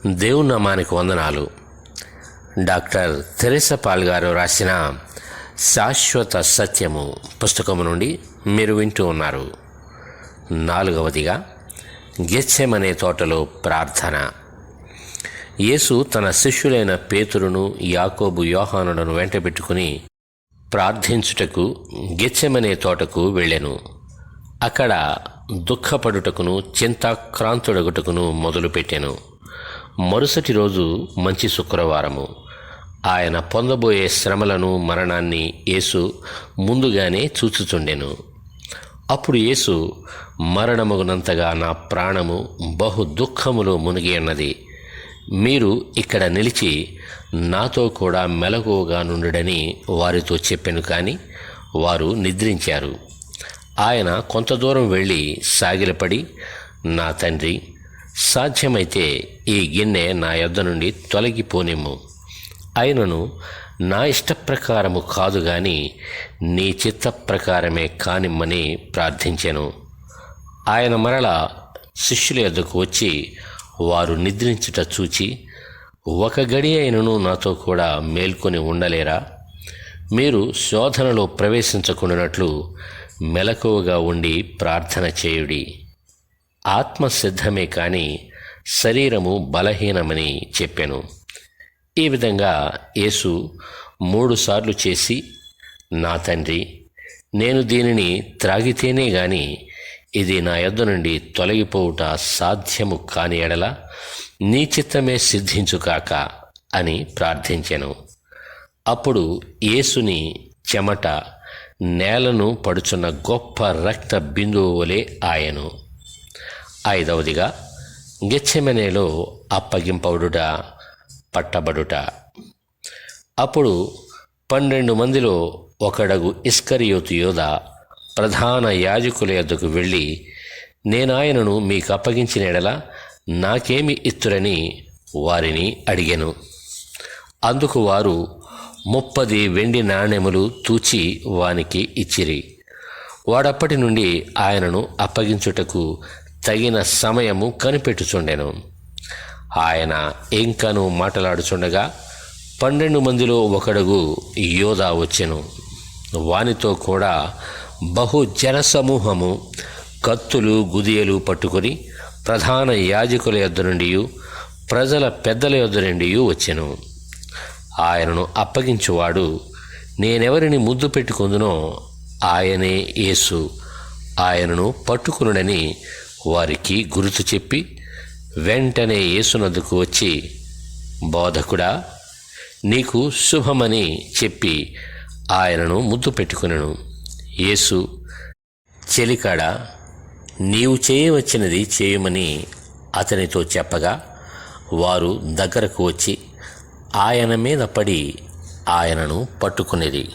దేవుని నామానికి వందనాలు. డాక్టర్ తెరెసా పాల్ గారు రాసిన శాశ్వత సత్యము పుస్తకము నుండి మీరు వింటూ ఉన్నారు. 4వదిగా గెత్సెమనే తోటలో ప్రార్థన. యేసు తన శిష్యులైన పేతురును, యాకోబు, యోహానులను వెంటబెట్టుకుని ప్రార్థించుటకు గెత్సెమనే తోటకు వెళ్ళెను. అక్కడ దుఃఖపడుటకును చింతాక్రాంతుడగుటకును మొదలుపెట్టెను. మరుసటి రోజు మంచి శుక్రవారము. ఆయన పొందబోయే శ్రమలను, మరణాన్ని యేసు ముందుగానే చూచుచుండెను. అప్పుడు యేసు, మరణమగునంతగా నా ప్రాణము బహు దుఃఖములో మునిగి ఉన్నది. మీరు ఇక్కడ నిలిచి నాతో కూడా మెలకువగా నుండుడని వారితో చెప్పెను. కానీ వారు నిద్రించారు. ఆయన కొంత దూరం వెళ్ళి సాగిలపడి, నా తండ్రి, సాధ్యమైతే ఈ గిన్నె నా యొద్ద నుండి తొలగిపోనిమ్ము. అయినను నా ఇష్టప్రకారము కాదు గాని నీ చిత్త ప్రకారమే కానిమ్మని ప్రార్థించెను. ఆయన మరలా శిష్యుల యొద్దకు వచ్చి వారు నిద్రించుట చూచి, ఒక గడి అయినను నాతో కూడా మేల్కొని ఉండలేరా? మీరు శోధనలో ప్రవేశించకుండానట్లు మెలకువగా ఉండి ప్రార్థన చేయుడి. ఆత్మ సిద్ధమే కానీ శరీరము బలహీనమని చెప్పెను. ఈ విధంగా యేసు 3 సార్లు చేసి, నా తండ్రి, నేను దీనిని త్రాగితేనే గాని ఇది నా యొద్ద నుండి తొలగిపోవుట సాధ్యము కాని ఎడల నీ చిత్తమే సిద్ధించుకాక అని ప్రార్థించెను. అప్పుడు యేసుని చెమట నేలను పడుచున్న గొప్ప రక్త బిందువు వలె ఆయను. 5వదిగా గెత్సెమనేలో అప్పగింపబడుట, పట్టబడుట. అప్పుడు 12 మందిలో ఒకడగు ఇస్కరియోతు యోధ ప్రధాన యాజకుల యొద్దకు వెళ్ళి, నేనాయనను మీకు అప్పగించిన ఎడల నాకేమి ఇత్తురని వారిని అడిగెను. అందుకు వారు 30 వెండి నాణెములు తూచి వానికి ఇచ్చిరి. వాడప్పటి నుండి ఆయనను అప్పగించుటకు తగిన సమయము కనిపెట్టుచుండెను. ఆయన ఇంకను మాట్లాడుచుండగా 12 మందిలో ఒకడుగు యోధ వచ్చెను. వానితో కూడా బహు జనసమూహము కత్తులు, గుదియలు పట్టుకొని ప్రధాన యాజకుల యొద్ద నుండి, ప్రజల పెద్దల యొద్ద నుండి వచ్చెను. ఆయనను అప్పగించువాడు, నేనెవరిని ముద్దు పెట్టుకుందునో ఆయనే యేసు, ఆయనను పట్టుకునుడని వారికి గుర్తు చెప్పి, వెంటనే యేసునొద్దకు వచ్చి, బోధకుడా, నీకు శుభమని చెప్పి ఆయనను ముద్దు పెట్టుకునెను. యేసు, చెలికాడా, నీవు చేయవచ్చినది చేయమని అతనితో చెప్పగా వారు దగ్గరకు వచ్చి ఆయన మీద పడి ఆయనను పట్టుకునేది.